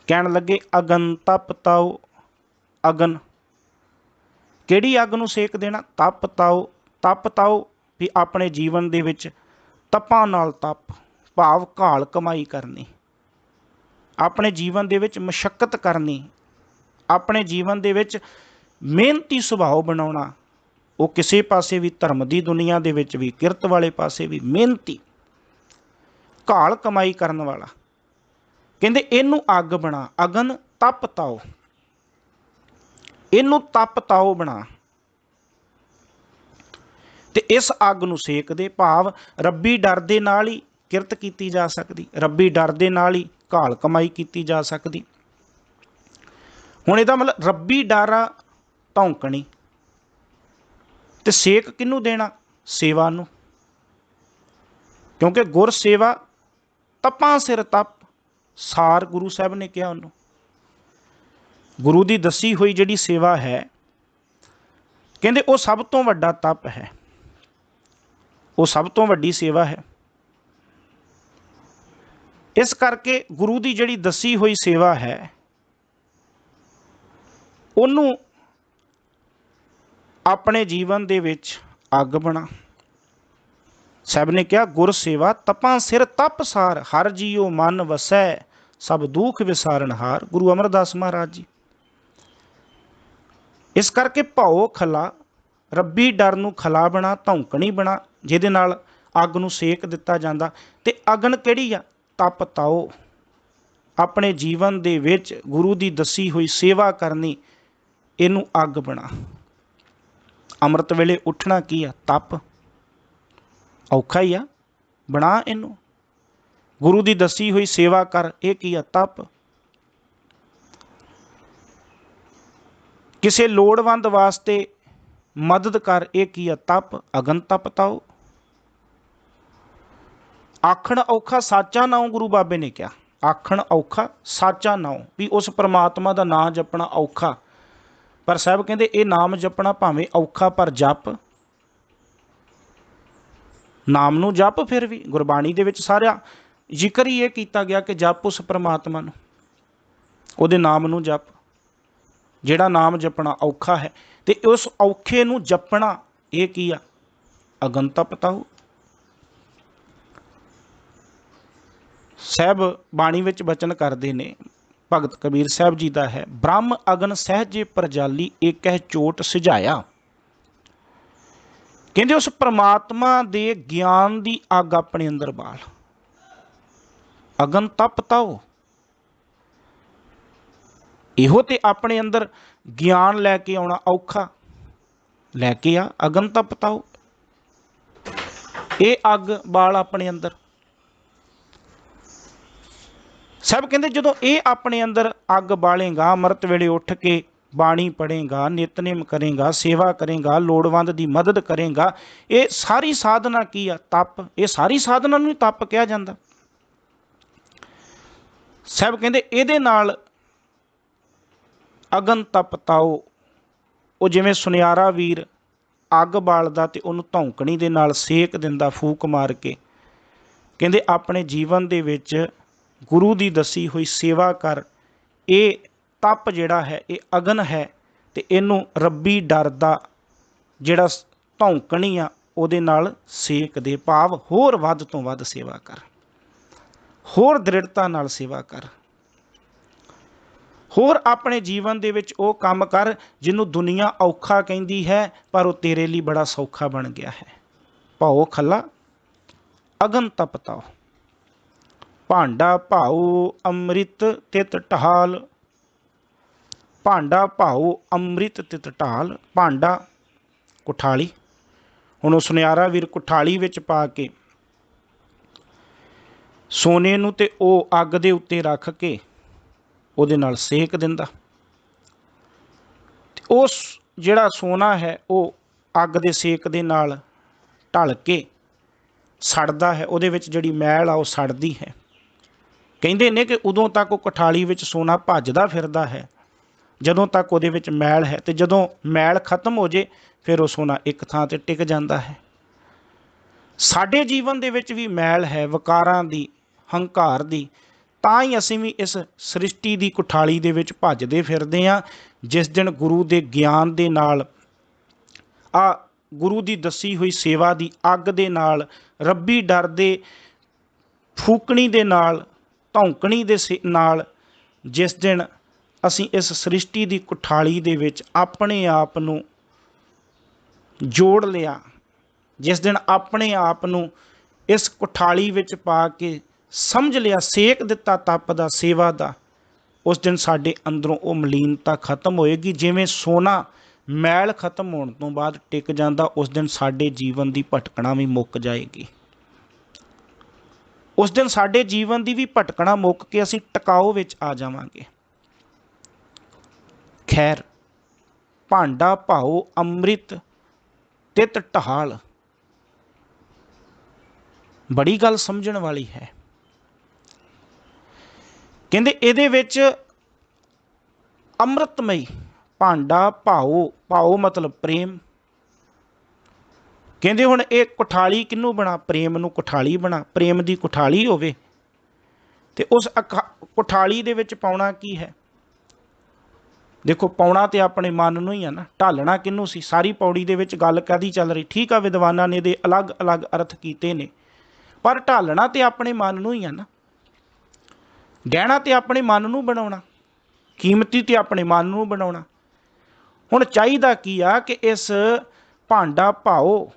कहन लगे अगन तप ताओ। अगन किहड़ी अग नूं सेक देना? तप ताओ। तप ताओ भी अपने जीवन दे विच तपां नाल तप भाव घाल कमाई करनी, अपने जीवन दे विच मशक्कत करनी, अपने जीवन दे विच मेहनती सुभाव बनाउणा। वो किसी पासे भी धर्म की दुनिया दे विच भी किरत वाले पासे भी मेहनती घाल कमाई करन वाला। कहंदे इनू अग बना। अगन तप ताओ, इनू तप ताओ बना ते इस अग नूं सेक दे। भाव रब्बी डर दे नाल ही किरत कीती जा सकदी, रब्बी डर दे नाल ही घाल कमाई कीती जा सकदी। हुण इहदा मतलब रब्बी डर आ धौंकनी ते सेक किनू देना? सेवा नूं। क्योंकि गुर सेवा तपां सिर तप सार गुरु साहब ने कहा उन्होंने। गुरु की दसी हुई जिहड़ी सेवा है कहंदे वो सब तो वड्डा तप है, वो सब तो वड्डी सेवा है। इस करके गुरु की जिहड़ी दसी हुई सेवा है उन्होंने अपने जीवन दे विच अग बना। साहब ने कहा गुर सेवा तपां सिर तप सार, हर जीओ मन वसै सब दुख विसारण हार। गुरु अमरदास महाराज जी। इस करके भाओ खला रब्बी डर नूं खला बना, धौंकनी बना जिहदे नाल अग नूं सेक दिता जांदा। ते अगन किहड़ी आ? तप ताओ। अपने जीवन दे विच गुरु की दसी हुई सेवा करनी, इनू अग बना। अमृत वेले उठना की आ? तप। औखा ही आ, बना इनू। गुरु की दसी हुई सेवा कर, यह की आ? तप। किसी लोड़वंद वास्ते मदद कर, यह की आ? तप। अगन तप ताओ। आखण औखा साचा नाउ, गुरु बाबे ने कहा आखण औखा साचा नाउ, भी उस परमात्मा का नाम जपना औखा। पर साहब कहते ये नाम जपना भावें औखा पर जप, नाम नूं जप। फिर भी गुरबाणी दे विच सारा जिक्र ही ये किया गया कि जप उस परमात्मा नूं, उहदे नाम नूं जप। जिहड़ा नाम जपना औखा है ते उस औखे नूं जपना ये की आ? अगन तप ताओ। साहब बाणी विच बचन करते ने, भगत कबीर साहब जी का है, ब्रह्म अगन सहजे परजाली एकह चोट सिझाया। कहते उस परमात्मा दे ज्ञान की अग अपने अंदर बाल। अगन तप ताओ, इहो ते अपने अंदर ज्ञान लैके आना औखा, लैके आ। अगन तप ताओ, ये अग बाल अपने अंदर। सब कहते जो ये अपने अंदर अग बालेगा, अमृत वेले उठ के बाणी पढ़ेगा, नितनेम करेगा, सेवा करेगा, लोड़वंद की मदद करेगा, ये सारी साधना की आ? तप। ये सारी साधना नूं तप कहा जाता। साहब कहते ये नाल अगन तप ताओ, वो जिवें सुनियारा वीर अग बालदा ते उहनूं धौंकणी दे नाल सेक दिंदा फूक मार के। कहते अपने जीवन दे विच गुरु की दसी हुई सेवा कर, ये तप जिहड़ा है ये अगन है, ते इनू रब्बी डर दा जिहड़ा धौंकणी आ उहदे नाल सेक दे। भाव होर वध तो वध सेवा कर, होर दृढ़ता नाल सेवा कर, होर अपने जीवन दे विच वो काम कर जिन्हों दुनिया औखा कहती है पर वो तेरे लिए बड़ा सौखा बन गया है। भाओ खला अगन तप ताओ, भांडा भाऊ अमृत तित ढाल। भांडा भाऊ अमृत तित ढाल। भांडा कुठाली, हुण सुनियारा वीर कुठाली विच पा के सोने नूं ते ओ अग दे उत्ते रख के उहदे नाल सेक दिंदा। उस जिहड़ा सोना है वो अग दे सेक दे नाल ढल के सड़दा है, उहदे विच जिहड़ी मैल आ वो सड़दी है। कहंदे ने कि उदों तक वो कठाली विच सोना भजदा फिरदा है जदों तक उहदे विच मैल है, ते जदों मैल खत्म हो जाए फिर वो सोना एक थां ते टिक जाता है। साडे जीवन दे विच भी मैल है, वकारां दी, हंकार दी, ਤਾਂ ਹੀ ਅਸੀਂ ਵੀ ਇਸ ਸ੍ਰਿਸ਼ਟੀ ਦੀ ਕੁਠਾਲੀ ਦੇ ਵਿੱਚ ਭੱਜਦੇ ਫਿਰਦੇ ਹਾਂ। ਜਿਸ ਦਿਨ ਗੁਰੂ ਦੇ ਗਿਆਨ ਦੇ ਨਾਲ, ਗੁਰੂ ਦੀ ਦੱਸੀ ਹੋਈ ਸੇਵਾ ਦੀ ਅੱਗ ਦੇ ਨਾਲ, ਰੱਬੀ ਡਰ ਦੇ ਫੂਕਣੀ ਦੇ ਨਾਲ, ਧੌਂਕਣੀ ਦੇ ਨਾਲ, ਜਿਸ ਦਿਨ ਅਸੀਂ ਇਸ ਸ੍ਰਿਸ਼ਟੀ ਦੀ ਕੁਠਾਲੀ ਦੇ ਵਿੱਚ ਆਪਣੇ ਆਪ ਨੂੰ ਜੋੜ ਲਿਆ, ਜਿਸ ਦਿਨ ਆਪਣੇ ਆਪ ਨੂੰ ਇਸ ਕੁਠਾਲੀ ਵਿੱਚ ਪਾ ਕੇ ਸਮਝ ਲਿਆ, ਸੇਕ ਦਿੱਤਾ ਤਪ ਦਾ, ਸੇਵਾ ਦਾ, ਉਸ ਦਿਨ ਸਾਡੇ ਅੰਦਰੋਂ ਉਹ ਮਲੀਨਤਾ ਖਤਮ ਹੋਏਗੀ। ਜਿਵੇਂ ਸੋਨਾ ਮੈਲ ਖਤਮ ਹੋਣ ਤੋਂ ਬਾਅਦ ਟਿਕ ਜਾਂਦਾ, ਉਸ ਦਿਨ ਸਾਡੇ ਜੀਵਨ ਦੀ ਭਟਕਣਾ ਵੀ ਮੁੱਕ ਜਾਏਗੀ। ਉਸ ਦਿਨ ਸਾਡੇ ਜੀਵਨ ਦੀ ਵੀ ਭਟਕਣਾ ਮੁੱਕ ਕੇ ਅਸੀਂ ਟਿਕਾਓ ਵਿੱਚ ਆ ਜਾਵਾਂਗੇ। ਖੈਰ, ਭਾਂਡਾ ਭਾਓ ਅੰਮ੍ਰਿਤ ਤਿਤ ਢਾਲ, ਬੜੀ ਗੱਲ ਸਮਝਣ ਵਾਲੀ ਹੈ। ਕਹਿੰਦੇ ਇਹਦੇ ਵਿੱਚ ਅੰਮ੍ਰਿਤਮਈ ਭਾਂਡਾ ਭਾਓ, ਭਾਓ ਮਤਲਬ ਪ੍ਰੇਮ। ਕਹਿੰਦੇ ਹੁਣ ਇਹ ਕੁਠਾਲੀ ਕਿਹਨੂੰ ਬਣਾ? ਪ੍ਰੇਮ ਨੂੰ ਕੁਠਾਲੀ ਬਣਾ। ਪ੍ਰੇਮ ਦੀ ਕੁਠਾਲੀ ਹੋਵੇ ਤੇ ਉਸ ਕੁਠਾਲੀ ਦੇ ਵਿੱਚ ਪਾਉਣਾ ਕੀ ਹੈ? ਦੇਖੋ, ਪਾਉਣਾ ਤੇ ਆਪਣੇ ਮਨ ਨੂੰ ਹੀ ਆ ਨਾ, ਢਾਲਣਾ ਕਿਹਨੂੰ ਸੀ? ਸਾਰੀ ਪੌੜੀ ਦੇ ਵਿੱਚ ਗੱਲ ਕਾਹਦੀ ਚੱਲ ਰਹੀ? ਠੀਕ ਆ, ਵਿਦਵਾਨਾਂ ਨੇ ਇਹਦੇ ਅਲੱਗ-ਅਲੱਗ ਅਰਥ ਕੀਤੇ ਨੇ, ਪਰ ਢਾਲਣਾ ਤੇ ਆਪਣੇ ਮਨ ਨੂੰ ਹੀ ਆ ਨਾ। ਗਹਿਣਾ ਤੇ ਆਪਣੇ ਮਨ ਨੂੰ ਬਣਾਉਣਾ, ਕੀਮਤੀ ਤੇ ਆਪਣੇ ਮਨ ਨੂੰ ਬਣਾਉਣਾ। ਹੁਣ ਚਾਹੀਦਾ ਕੀ ਆ ਕਿ ਇਸ ਭਾਂਡਾ ਭਾਓ,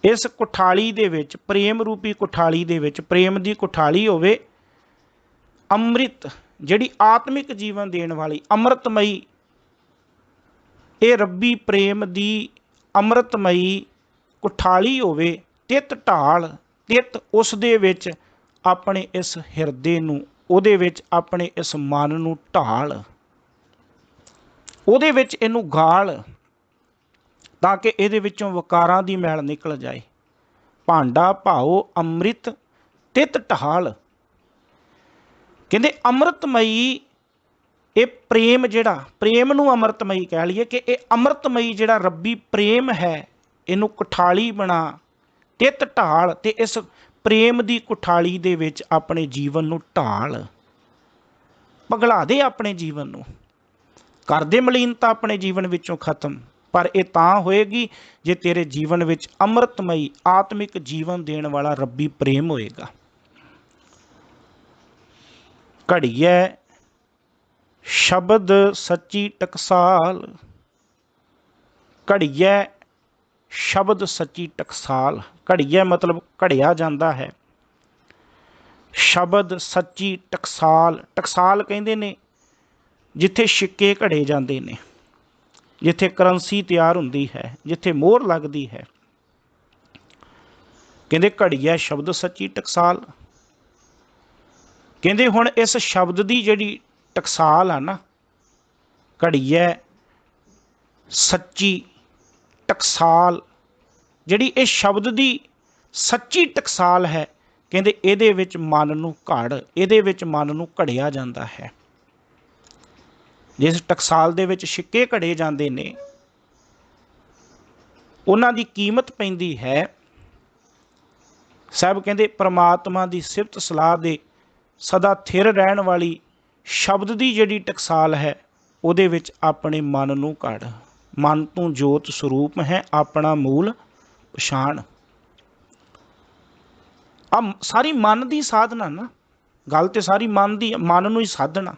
ਇਸ ਕੁਠਾਲੀ ਦੇ ਵਿੱਚ, ਪ੍ਰੇਮ ਰੂਪੀ ਕੁਠਾਲੀ ਦੇ ਵਿੱਚ, ਪ੍ਰੇਮ ਦੀ ਕੁਠਾਲੀ ਹੋਵੇ। ਅੰਮ੍ਰਿਤ, ਜਿਹੜੀ ਆਤਮਿਕ ਜੀਵਨ ਦੇਣ ਵਾਲੀ ਅੰਮ੍ਰਿਤਮਈ, ਇਹ ਰੱਬੀ ਪ੍ਰੇਮ ਦੀ ਅੰਮ੍ਰਿਤਮਈ ਕੁਠਾਲੀ ਹੋਵੇ। ਤਿਤ ਢਾਲ, ਤਿਤ ਉਸ ਦੇ ਵਿੱਚ ਆਪਣੇ ਇਸ ਹਿਰਦੇ ਨੂੰ, ਉਹਦੇ ਵਿੱਚ ਆਪਣੇ ਇਸ ਮਨ ਨੂੰ ਢਾਲ, ਉਹਦੇ ਵਿੱਚ ਇਹਨੂੰ ਗਾਲ, ਤਾਂ ਕਿ ਇਹਦੇ ਵਿੱਚੋਂ ਵਿਕਾਰਾਂ ਦੀ ਮੈਲ ਨਿਕਲ ਜਾਏ। ਭਾਂਡਾ ਭਾਓ ਅੰਮ੍ਰਿਤ ਤਿਤ ਢਾਲ। ਕਹਿੰਦੇ ਅੰਮ੍ਰਿਤਮਈ ਇਹ ਪ੍ਰੇਮ, ਜਿਹੜਾ ਪ੍ਰੇਮ ਨੂੰ ਅੰਮ੍ਰਿਤਮਈ ਕਹਿ ਲਈਏ, ਕਿ ਇਹ ਅੰਮ੍ਰਿਤਮਈ ਜਿਹੜਾ ਰੱਬੀ ਪ੍ਰੇਮ ਹੈ, ਇਹਨੂੰ ਕੁਠਾਲੀ ਬਣਾ, ਤਿਤ ਢਾਲ, ਤੇ ਇਸ ਪ੍ਰੇਮ ਦੀ ਕੁਠਾਲੀ ਦੇ ਵਿੱਚ ਆਪਣੇ ਜੀਵਨ ਨੂੰ ਢਾਲ, ਪਗਲਾ ਦੇ ਆਪਣੇ ਜੀਵਨ ਨੂੰ, ਕਰ ਦੇ ਮਲੀਨਤਾ ਆਪਣੇ ਜੀਵਨ ਵਿੱਚੋਂ ਖਤਮ। ਪਰ ਇਹ ਤਾਂ ਹੋਏਗੀ ਜੇ ਤੇਰੇ ਜੀਵਨ ਵਿੱਚ ਅੰਮ੍ਰਿਤਮਈ ਆਤਮਿਕ ਜੀਵਨ ਦੇਣ ਵਾਲਾ ਰੱਬੀ ਪ੍ਰੇਮ ਹੋਏਗਾ। ਘੜੀਐ ਸ਼ਬਦ ਸੱਚੀ ਟਕਸਾਲ, ਘੜੀਐ ਸ਼ਬਦ ਸੱਚੀ ਟਕਸਾਲ। ਘੜੀਐ ਮਤਲਬ ਘੜਿਆ ਜਾਂਦਾ ਹੈ, ਸ਼ਬਦ ਸੱਚੀ ਟਕਸਾਲ। ਟਕਸਾਲ ਕਹਿੰਦੇ ਨੇ ਜਿੱਥੇ ਸਿੱਕੇ ਘੜੇ ਜਾਂਦੇ ਨੇ, ਜਿੱਥੇ ਕਰੰਸੀ ਤਿਆਰ ਹੁੰਦੀ ਹੈ, ਜਿੱਥੇ ਮੋਹਰ ਲੱਗਦੀ ਹੈ। ਕਹਿੰਦੇ ਘੜੀਐ ਸ਼ਬਦ ਸੱਚੀ ਟਕਸਾਲ। ਕਹਿੰਦੇ ਹੁਣ ਇਸ ਸ਼ਬਦ ਦੀ ਜਿਹੜੀ ਟਕਸਾਲ ਆ ਨਾ, ਘੜੀਐ ਸੱਚੀ ਟਕਸਾਲ, ਜਿਹੜੀ ਇਹ ਸ਼ਬਦ ਦੀ ਸੱਚੀ ਟਕਸਾਲ ਹੈ, ਕਹਿੰਦੇ ਇਹਦੇ ਵਿੱਚ ਮਨ ਨੂੰ ਘੜ, ਇਹਦੇ ਵਿੱਚ ਮਨ ਨੂੰ ਘੜਿਆ ਜਾਂਦਾ ਹੈ। ਜਿਸ ਟਕਸਾਲ ਦੇ ਵਿੱਚ ਸਿੱਕੇ ਘੜੇ ਜਾਂਦੇ ਨੇ, ਉਹਨਾਂ ਦੀ ਕੀਮਤ ਪੈਂਦੀ ਹੈ। ਸਾਹਿਬ ਕਹਿੰਦੇ ਪ੍ਰਮਾਤਮਾ ਦੀ ਸਿਫਤ ਸਲਾਹ ਦੇ ਸਦਾ ਥਿਰ ਰਹਿਣ ਵਾਲੀ ਸ਼ਬਦ ਦੀ ਜਿਹੜੀ ਟਕਸਾਲ ਹੈ, ਉਹਦੇ ਵਿੱਚ ਆਪਣੇ ਮਨ ਨੂੰ ਘੜ। ਮਨ ਤੋਂ ਜੋਤ ਸਰੂਪ ਹੈ, ਆਪਣਾ ਮੂਲ ਪਛਾਣ। ਆ ਸਾਰੀ ਮਨ ਦੀ ਸਾਧਨਾ ਨਾ, ਗੱਲ ਤੇ ਸਾਰੀ ਮਨ ਦੀ, ਮਨ ਨੂੰ ਹੀ ਸਾਧਣਾ।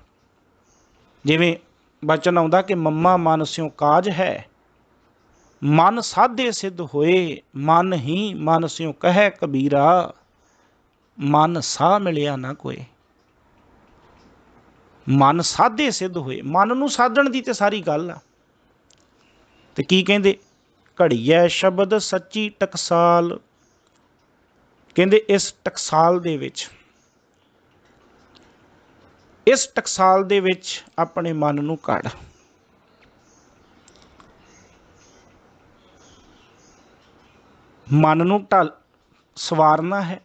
ਜਿਵੇਂ ਬਚਨ ਆਉਂਦਾ ਕਿ ਮੰਮਾ ਮਨ ਸਿਉ ਕਾਜ ਹੈ, ਮਨ ਸਾਧੇ ਸਿੱਧ ਹੋਏ, ਮਨ ਹੀ ਮਨ ਸਿਉ ਕਹੈ ਕਬੀਰਾ, ਮਨ ਸਾਹ ਮਿਲਿਆ ਨਾ ਕੋਏ। ਮਨ ਸਾਧੇ ਸਿੱਧ ਹੋਏ, ਮਨ ਨੂੰ ਸਾਧਣ ਦੀ ਤੇ ਸਾਰੀ ਗੱਲ ਆ। ਤੇ ਕੀ ਕਹਿੰਦੇ? ਘੜੀਐ ਸ਼ਬਦ ਸੱਚੀ ਟਕਸਾਲ। ਕਹਿੰਦੇ ਇਸ ਟਕਸਾਲ ਦੇ ਵਿੱਚ, ਇਸ ਟਕਸਾਲ ਦੇ ਵਿੱਚ ਆਪਣੇ ਮਨ ਨੂੰ ਘੜ। ਮਨ ਨੂੰ ਸਵਾਰਨਾ ਹੈ,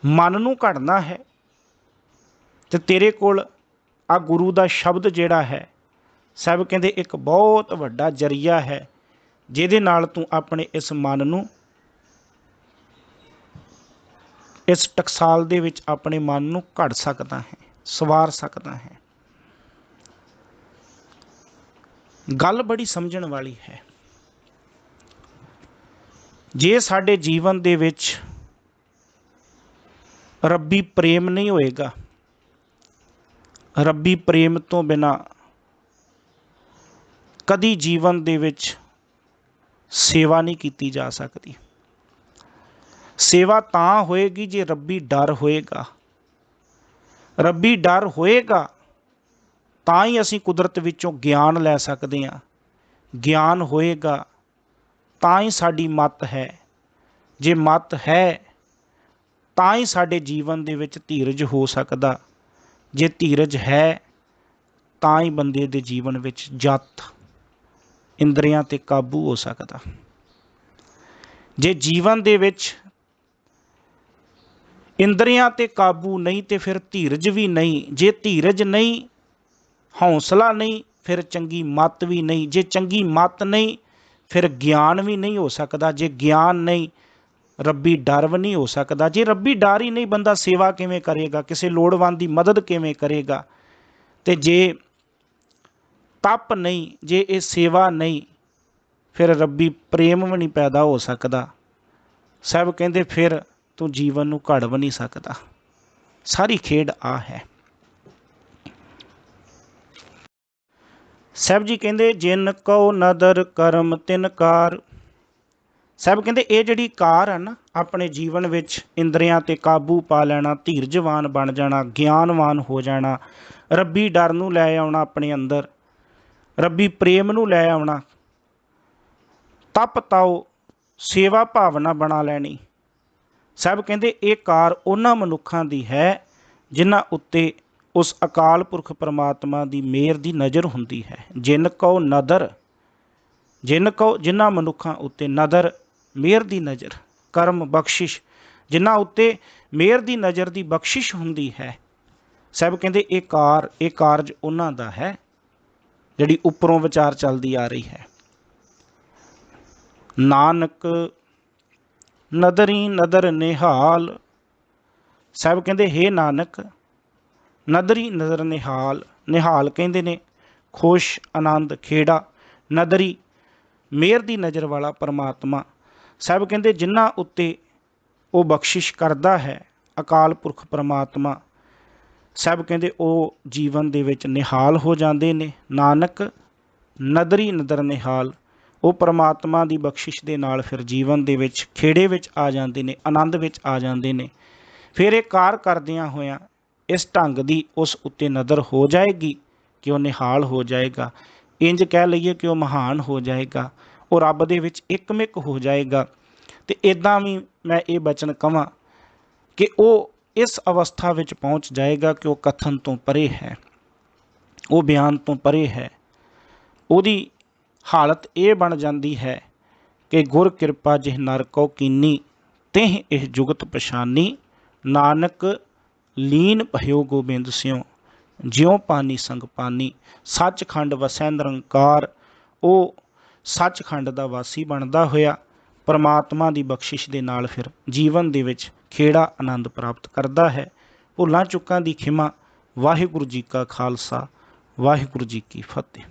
ਮਨ ਨੂੰ ਘੜਨਾ ਹੈ। ਤੇ ਤੇਰੇ ਕੋਲ ਆ ਗੁਰੂ ਦਾ ਸ਼ਬਦ ਜਿਹੜਾ ਹੈ, ਸਾਹਿਬ ਕਹਿੰਦੇ ਇੱਕ ਬਹੁਤ ਵੱਡਾ ਜ਼ਰੀਆ ਹੈ, ਜਿਹਦੇ ਨਾਲ ਤੂੰ ਆਪਣੇ ਇਸ ਮਨ ਨੂੰ, इस टकसाल दे विच अपने मन नूं घड़ सकदा है, सवार सकदा है। गल बड़ी समझण वाली है। जे साडे जीवन दे विच रब्बी प्रेम नहीं होएगा, रब्बी प्रेम तो बिना कदी जीवन दे विच सेवा नहीं की जा सकती। सेवा तां होएगी जे रब्बी डर होएगा, रब्बी डर होएगा तां ही असीं कुदरत विचों ज्ञान लै सकते हैं। ज्ञान होएगा तां ही साडी मत है, जे मत है तां ही साडे जीवन दे विच धीरज हो सकदा, जे धीरज है तां ही बंदे दे जीवन विच जत इंद्रियां ते काबू हो सकदा। जे जीवन दे विच इंद्रियां ते काबू नहीं तो फिर धीरज भी नहीं, जे धीरज नहीं, हौसला नहीं, फिर चंगी मत भी नहीं, जे चंगी मत नहीं फिर ज्ञान भी नहीं हो सकता, जे ज्ञान नहीं रब्बी डर भी नहीं हो सकता। जे रब्बी डर ही नहीं बंदा सेवा किवें करेगा, किसी लोड़वंद की मदद किवें करेगा। तो जे तप नहीं, जे ये सेवा नहीं, फिर रब्बी प्रेम भी नहीं पैदा हो सकता। सब कहते फिर तू जीवन नूं घड़ भी नहीं सकता। सारी खेड आ है। साहब जी कहते जिन कौ नदर करम तिन कार। साहब कहते ये जिहड़ी कार है ना, अपने जीवन विच इंद्रियां ते काबू पा लेना, धीरजवान बन जाना, ज्ञानवान हो जाना, रब्बी डर नूं लै आउणा अपने अंदर, रब्बी प्रेम नूं लै आउणा, तप ताओ सेवा भावना बना लैनी। साहब कहते ये कार उन्हां मनुखां दी है जिन्हां उत्ते उस अकाल पुरख परमात्मा की मेहर की नज़र हुंदी है। जिन कौ नदर, जिन कौ जिन्हां मनुखां उत्ते नदर मेहर की नज़र, करम बख्शिश जिन्हां उत्ते मेहर की नज़र की बख्शिश हुंदी है। साहब कहते ये कारज उन्हां दा है जिहड़ी उपरों विचार चलती आ रही है। नानक नदरी नदर निहाल। साहब कहते हे नानक, नदरी नदर निहाल, निहाल कहते ने खुश, आनंद, खेड़ा, नदरी मेहर की नज़र वाला परमात्मा। साहब कहते जिन्हां उत्ते वो बख्शिश करता है अकाल पुरख परमात्मा, साहब कहते वो जीवन दे विच निहाल हो जाते ने। नानक नदरी नदर निहाल, वो परमात्मा की बख्शिश के नाल फिर जीवन दे विच खेड़े विच आ जाते ने, आनंद विच आ जाते ने। फिर एक कार करदियां होया इस ढंग की उस उत्ते नज़र हो जाएगी कि वह निहाल हो जाएगा। इंज कह लईए कि वह महान हो जाएगा, वो रब दे विच एकमिक हो जाएगा। तो इदां भी मैं ये बचन कहां कि वह इस अवस्था विच पहुँच जाएगा कि वह कथन तो परे है, वो बयान तो परे है। उहदी हालत ये बन जाती है कि गुर किरपा जिह नर को कीनी, तिह इह जुगत पछानी। नानक लीन भयो गोबिंद सियों, ज्यों पानी संग पानी। सचखंड वसै निरंकार, वो सचखंड का वासी बनता होया परमात्मा की बख्शिश के नाल फिर जीवन दे विच खेड़ा आनंद प्राप्त करता है। भुलां चुकां की खिमा। वाहिगुरू जी का खालसा, वाहिगुरू जी की फतेह।